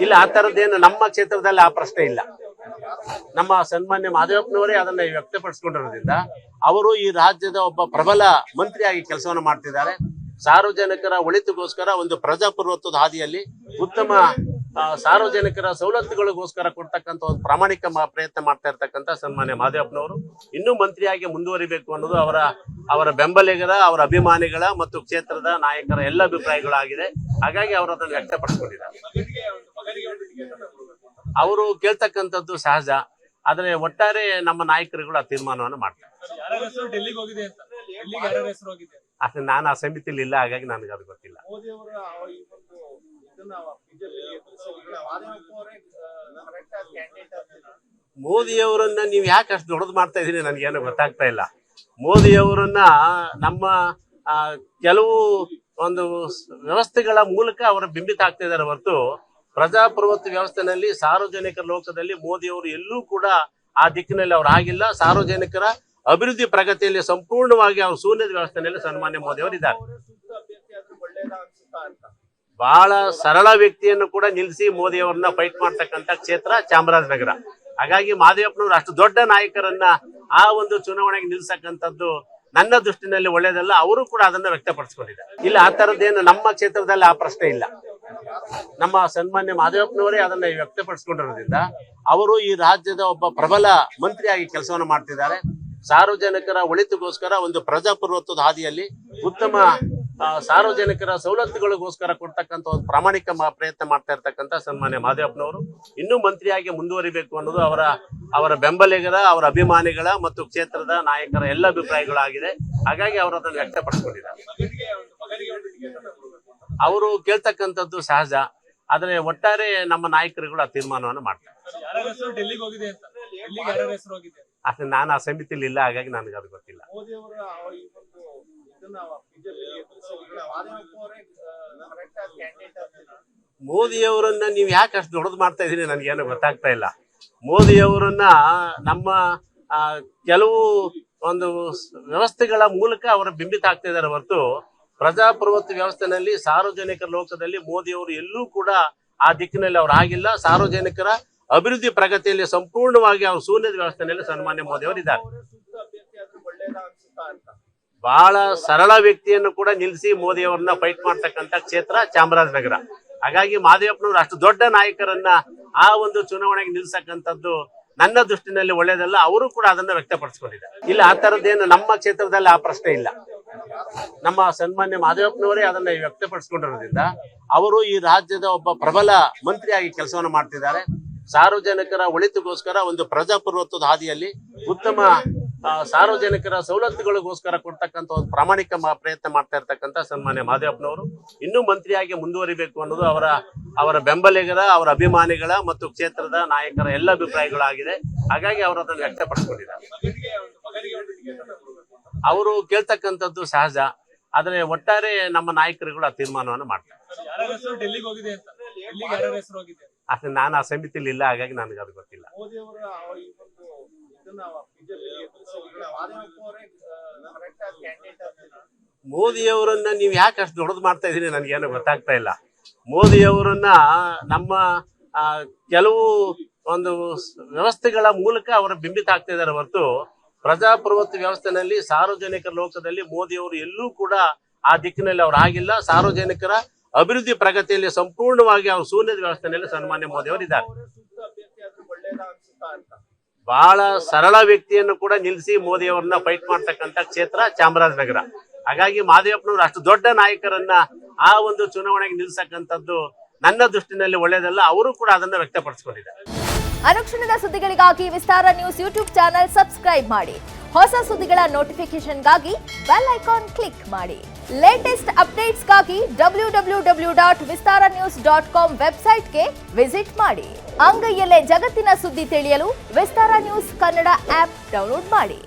ಇಲ್ಲ, ಆ ತರದ್ದೇನು ನಮ್ಮ ಕ್ಷೇತ್ರದಲ್ಲಿ ಆ ಪ್ರಶ್ನೆ ಇಲ್ಲ. ನಮ್ಮ ಸನ್ಮಾನ್ಯ ಮಾದೇವಪ್ಪನವರೇ ಅದನ್ನ ವ್ಯಕ್ತಪಡಿಸಿಕೊಂಡಿರೋದ್ರಿಂದ ಅವರು ಈ ರಾಜ್ಯದ ಒಬ್ಬ ಪ್ರಬಲ ಮಂತ್ರಿಯಾಗಿ ಕೆಲಸವನ್ನು ಮಾಡ್ತಿದ್ದಾರೆ. ಸಾರ್ವಜನಿಕರ ಒಳಿತಿಗೋಸ್ಕರ ಒಂದು ಪ್ರಜಾಪ್ರಭುತ್ವದ ಹಾದಿಯಲ್ಲಿ ಉತ್ತಮ ಸಾರ್ವಜನಿಕರ ಸವಲತ್ತುಗಳಿಗೋಸ್ಕರ ಕೊಡ್ತಕ್ಕಂಥ ಒಂದು ಪ್ರಾಮಾಣಿಕ ಪ್ರಯತ್ನ ಮಾಡ್ತಾ ಇರ್ತಕ್ಕಂಥ ಸನ್ಮಾನ್ಯ ಮಾದೇವಪ್ಪನವರು ಇನ್ನೂ ಮಂತ್ರಿಯಾಗಿ ಮುಂದುವರಿಬೇಕು ಅನ್ನೋದು ಅವರ ಬೆಂಬಲಿಗರ, ಅವರ ಅಭಿಮಾನಿಗಳ ಮತ್ತು ಕ್ಷೇತ್ರದ ನಾಯಕರ ಎಲ್ಲ ಅಭಿಪ್ರಾಯಗಳಾಗಿದೆ. ಹಾಗಾಗಿ ಅವರು ಅದನ್ನು ವ್ಯಕ್ತಪಡಿಸಿಕೊಂಡಿದ್ದಾರೆ. ಅವರು ಕೇಳ್ತಕ್ಕಂಥದ್ದು ಸಹಜ, ಆದರೆ ಒಟ್ಟಾರೆ ನಮ್ಮ ನಾಯಕರುಗಳು ಆ ತೀರ್ಮಾನವನ್ನು ಮಾಡ್ತಾರೆ. ನಾನು ಆ ಸಮಿತಿಲಿ ಇಲ್ಲ, ಹಾಗಾಗಿ ನನಗೆ ಅದು ಗೊತ್ತಿಲ್ಲ. ಮೋದಿಯವರನ್ನ ನೀವು ಯಾಕೆ ಅಷ್ಟು ದೊಡ್ಡದು ಮಾಡ್ತಾ ಇದೀನಿ ನನಗೇನು ಗೊತ್ತಾಗ್ತಾ ಇಲ್ಲ. ಮೋದಿಯವರನ್ನ ನಮ್ಮ ಕೆಲವು ಒಂದು ವ್ಯವಸ್ಥೆಗಳ ಮೂಲಕ ಅವರ ಬಿಂಬಿತ ಆಗ್ತಾ ಇದ್ದಾರೆ ಹೊರತು ಪ್ರಜಾಪ್ರಭುತ್ವ ವ್ಯವಸ್ಥೆನಲ್ಲಿ ಸಾರ್ವಜನಿಕರ ಲೋಕದಲ್ಲಿ ಮೋದಿಯವರು ಎಲ್ಲೂ ಕೂಡ ಆ ದಿಕ್ಕಿನಲ್ಲಿ ಅವ್ರು ಆಗಿಲ್ಲ. ಸಾರ್ವಜನಿಕರ ಅಭಿವೃದ್ಧಿ ಪ್ರಗತಿಯಲ್ಲಿ ಸಂಪೂರ್ಣವಾಗಿ ಅವರು ಶೂನ್ಯದ ವ್ಯವಸ್ಥೆಯಲ್ಲಿ ಸನ್ಮಾನ್ಯ ಮೋದಿ ಅವರು ಇದ್ದಾರೆ. ಬಹಳ ಸರಳ ವ್ಯಕ್ತಿಯನ್ನು ಕೂಡ ನಿಲ್ಲಿಸಿ ಮೋದಿ ಅವರನ್ನ ಫೈಟ್ ಮಾಡ್ತಕ್ಕಂಥ ಕ್ಷೇತ್ರ ಚಾಮರಾಜನಗರ. ಹಾಗಾಗಿ ಮಾದೇವಪ್ಪನವರು ಅಷ್ಟು ದೊಡ್ಡ ನಾಯಕರನ್ನ ಆ ಒಂದು ಚುನಾವಣೆಗೆ ನಿಲ್ಸಕ್ಕಂಥದ್ದು ನನ್ನ ದೃಷ್ಟಿನಲ್ಲಿ ಒಳ್ಳೇದಲ್ಲ. ಅವರು ಕೂಡ ಅದನ್ನ ವ್ಯಕ್ತಪಡಿಸಿಕೊಂಡಿದ್ದಾರೆ. ಇಲ್ಲ, ಆ ತರದ್ದೇನು ನಮ್ಮ ಕ್ಷೇತ್ರದಲ್ಲಿ ಆ ಪ್ರಶ್ನೆ ಇಲ್ಲ. ನಮ್ಮ ಸನ್ಮಾನ್ಯ ಮಾದೇವಪ್ಪನವರೇ ಅದನ್ನ ವ್ಯಕ್ತಪಡಿಸಿಕೊಂಡಿರೋದ್ರಿಂದ ಅವರು ಈ ರಾಜ್ಯದ ಒಬ್ಬ ಪ್ರಬಲ ಮಂತ್ರಿಯಾಗಿ ಕೆಲಸವನ್ನು ಮಾಡ್ತಿದ್ದಾರೆ. ಸಾರ್ವಜನಿಕರ ಒಳಿತಿಗೋಸ್ಕರ ಒಂದು ಪ್ರಜಾಪ್ರಭುತ್ವದ ಹಾದಿಯಲ್ಲಿ ಉತ್ತಮ ಸಾರ್ವಜನಿಕರ ಸವಲತ್ತುಗಳಿಗೋಸ್ಕರ ಕೊಡ್ತಕ್ಕಂಥ ಒಂದು ಪ್ರಾಮಾಣಿಕ ಪ್ರಯತ್ನ ಮಾಡ್ತಾ ಇರ್ತಕ್ಕಂಥ ಸನ್ಮಾನ್ಯ ಮಾದೇವಪ್ಪನವರು ಇನ್ನೂ ಮಂತ್ರಿಯಾಗಿ ಮುಂದುವರಿಬೇಕು ಅನ್ನೋದು ಅವರ ಬೆಂಬಲಿಗರ, ಅವರ ಅಭಿಮಾನಿಗಳ ಮತ್ತು ಕ್ಷೇತ್ರದ ನಾಯಕರ ಎಲ್ಲ ಅಭಿಪ್ರಾಯಗಳಾಗಿದೆ. ಹಾಗಾಗಿ ಅವರು ಅದನ್ನು ವ್ಯಕ್ತಪಡಿಸಿಕೊಂಡಿದ್ದಾರೆ. ಅವರು ಕೇಳ್ತಕ್ಕಂಥದ್ದು ಸಹಜ, ಆದರೆ ಒಟ್ಟಾರೆ ನಮ್ಮ ನಾಯಕರುಗಳು ಆ ತೀರ್ಮಾನವನ್ನು ಮಾಡ್ತಾರೆ. ನಾನು ಆ ಸಮಿತಿಲಿ ಇಲ್ಲ, ಹಾಗಾಗಿ ನನಗೆ ಅದು ಗೊತ್ತಿಲ್ಲ. ಮೋದಿಯವರನ್ನ ನೀವು ಯಾಕೆ ಅಷ್ಟು ದೊಡ್ಡದು ಮಾಡ್ತಾ ಇದೀನಿ ನನಗೇನು ಗೊತ್ತಾಗ್ತಾ ಇಲ್ಲ. ಮೋದಿಯವರನ್ನ ನಮ್ಮ ಕೆಲವು ಒಂದು ವ್ಯವಸ್ಥೆಗಳ ಮೂಲಕ ಅವರ ಬಿಂಬಿತ ಆಗ್ತಾ ಇದ್ದಾರೆ ಹೊರತು ಪ್ರಜಾಪ್ರಭುತ್ವ ವ್ಯವಸ್ಥೆನಲ್ಲಿ ಸಾರ್ವಜನಿಕರ ಲೋಕದಲ್ಲಿ ಮೋದಿಯವರು ಎಲ್ಲೂ ಕೂಡ ಆ ದಿಕ್ಕಿನಲ್ಲಿ ಅವ್ರು ಆಗಿಲ್ಲ. ಸಾರ್ವಜನಿಕರ ಅಭಿವೃದ್ಧಿ ಪ್ರಗತಿಯಲ್ಲಿ ಸಂಪೂರ್ಣವಾಗಿ ಅವರು ಶೂನ್ಯದ ವ್ಯವಸ್ಥೆಯಲ್ಲಿ ಸನ್ಮಾನ್ಯ ಮೋದಿ ಅವರು ಇದ್ದಾರೆ. ಬಹಳ ಸರಳ ವ್ಯಕ್ತಿಯನ್ನು ಕೂಡ ನಿಲ್ಲಿಸಿ ಮೋದಿ ಅವರನ್ನ ಫೈಟ್ ಮಾಡ್ತಕ್ಕಂಥ ಕ್ಷೇತ್ರ ಚಾಮರಾಜನಗರ. ಹಾಗಾಗಿ ಮಾದೇವಪ್ಪನವರು ಅಷ್ಟು ದೊಡ್ಡ ನಾಯಕರನ್ನ ಆ ಒಂದು ಚುನಾವಣೆಗೆ ನಿಲ್ಸಕ್ಕಂಥದ್ದು ನನ್ನ ದೃಷ್ಟಿನಲ್ಲಿ ಒಳ್ಳೇದಲ್ಲ. ಅವರು ಕೂಡ ಅದನ್ನ ವ್ಯಕ್ತಪಡಿಸಿಕೊಂಡಿದ್ದಾರೆ. ಇಲ್ಲ, ಆ ತರದ್ದೇನು ನಮ್ಮ ಕ್ಷೇತ್ರದಲ್ಲಿ ಆ ಪ್ರಶ್ನೆ ಇಲ್ಲ. ನಮ್ಮ ಸನ್ಮಾನ್ಯ ಮಾದೇವಪ್ಪನವರೇ ಅದನ್ನ ವ್ಯಕ್ತಪಡಿಸಿಕೊಂಡಿರೋದ್ರಿಂದ ಅವರು ಈ ರಾಜ್ಯದ ಒಬ್ಬ ಪ್ರಬಲ ಮಂತ್ರಿಯಾಗಿ ಕೆಲಸವನ್ನು ಮಾಡ್ತಿದ್ದಾರೆ. ಸಾರ್ವಜನಿಕರ ಒಳಿತಿಗೋಸ್ಕರ ಒಂದು ಪ್ರಜಾಪ್ರಭುತ್ವದ ಹಾದಿಯಲ್ಲಿ ಉತ್ತಮ ಸಾರ್ವಜನಿಕರ ಸವಲತ್ತುಗಳಿಗೋಸ್ಕರ ಕೊಡ್ತಕ್ಕಂಥ ಒಂದು ಪ್ರಾಮಾಣಿಕ ಪ್ರಯತ್ನ ಮಾಡ್ತಾ ಇರ್ತಕ್ಕಂಥ ಸನ್ಮಾನ್ಯ ಮಾದೇವಪ್ಪನವರು ಇನ್ನೂ ಮಂತ್ರಿಯಾಗಿ ಮುಂದುವರಿಬೇಕು ಅನ್ನೋದು ಅವರ ಬೆಂಬಲಿಗರ, ಅವರ ಅಭಿಮಾನಿಗಳ ಮತ್ತು ಕ್ಷೇತ್ರದ ನಾಯಕರ ಎಲ್ಲ ಅಭಿಪ್ರಾಯಗಳಾಗಿದೆ. ಹಾಗಾಗಿ ಅವರು ಅದನ್ನು ವ್ಯಕ್ತಪಡಿಸಿಕೊಂಡಿದ್ದಾರೆ. ಅವರು ಕೇಳ್ತಕ್ಕಂಥದ್ದು ಸಹಜ, ಆದರೆ ಒಟ್ಟಾರೆ ನಮ್ಮ ನಾಯಕರುಗಳು ಆ ತೀರ್ಮಾನವನ್ನು ಮಾಡ್ತಾರೆ. ನಾನು ಆ ಸಮಿತಿಲಿ ಇಲ್ಲ, ಹಾಗಾಗಿ ನನಗೆ ಅದು ಗೊತ್ತಿಲ್ಲ. ಮೋದಿಯವರನ್ನ ನೀವು ಯಾಕೆ ಅಷ್ಟು ದೊಡ್ಡದು ಮಾಡ್ತಾ ಇದೀನಿ ನನಗೇನು ಗೊತ್ತಾಗ್ತಾ ಇಲ್ಲ. ಮೋದಿಯವರನ್ನ ನಮ್ಮ ಕೆಲವು ಒಂದು ವ್ಯವಸ್ಥೆಗಳ ಮೂಲಕ ಅವರ ಬಿಂಬಿತ ಆಗ್ತಾ ಇದ್ದಾರೆ ಹೊರತು ಪ್ರಜಾಪ್ರಭುತ್ವ ವ್ಯವಸ್ಥೆನಲ್ಲಿ ಸಾರ್ವಜನಿಕರ ಲೋಕದಲ್ಲಿ ಮೋದಿಯವರು ಎಲ್ಲೂ ಕೂಡ ಆ ದಿಕ್ಕಿನಲ್ಲಿ ಅವ್ರು ಆಗಿಲ್ಲ. ಸಾರ್ವಜನಿಕರ ಅಭಿವೃದ್ಧಿ ಪ್ರಗತಿಯಲ್ಲಿ ಸಂಪೂರ್ಣವಾಗಿ ಅವರು ಶೂನ್ಯದ ವ್ಯವಸ್ಥೆಯಲ್ಲಿ ಸನ್ಮಾನ್ಯ ಮೋದಿ ಅವರು ಇದ್ದಾರೆ. ಬಹಳ ಸರಳ ವ್ಯಕ್ತಿಯನ್ನು ಕೂಡ ನಿಲ್ಲಿಸಿ ಮೋದಿ ಅವರನ್ನ ಫೈಟ್ ಮಾಡ್ತಕ್ಕಂಥ ಕ್ಷೇತ್ರ ಚಾಮರಾಜನಗರ. ಹಾಗಾಗಿ ಮಾದೇವಪ್ಪನವರು ಅಷ್ಟು ದೊಡ್ಡ ನಾಯಕರನ್ನ ಆ ಒಂದು ಚುನಾವಣೆಗೆ ನಿಲ್ಸಕ್ಕಂಥದ್ದು ನನ್ನ ದೃಷ್ಟಿನಲ್ಲಿ ಒಳ್ಳೇದಲ್ಲ. ಅವರು ಕೂಡ ಅದನ್ನ ವ್ಯಕ್ತಪಡಿಸಿಕೊಂಡಿದ್ದಾರೆ. ಅನುಕ್ಷಣದ ಸುದ್ದಿಗಳಿಗಾಗಿ ವಿಸ್ತಾರ ನ್ಯೂಸ್ ಯೂಟ್ಯೂಬ್ ಚಾನೆಲ್ ಸಬ್ಸ್ಕ್ರೈಬ್ ಮಾಡಿ. ಹೊಸ ಸುದ್ದಿಗಳ ನೋಟಿಫಿಕೇಶನ್ಗಾಗಿ ಬೆಲ್ ಐಕಾನ್ ಕ್ಲಿಕ್ ಮಾಡಿ. ಲೇಟೆಸ್ಟ್ ಅಪ್ಡೇಟ್ಸ್ಗಾಗಿ www.vistaranews.com ವೆಬ್ಸೈಟ್ಗೆ ವಿಸಿಟ್ ಮಾಡಿ. ಅಂಗೈಯಲ್ಲೇ ಜಗತ್ತಿನ ಸುದ್ದಿ ತಿಳಿಯಲು ವಿಸ್ತಾರ ನ್ಯೂಸ್ ಕನ್ನಡ ಆಪ್ ಡೌನ್ಲೋಡ್ ಮಾಡಿ.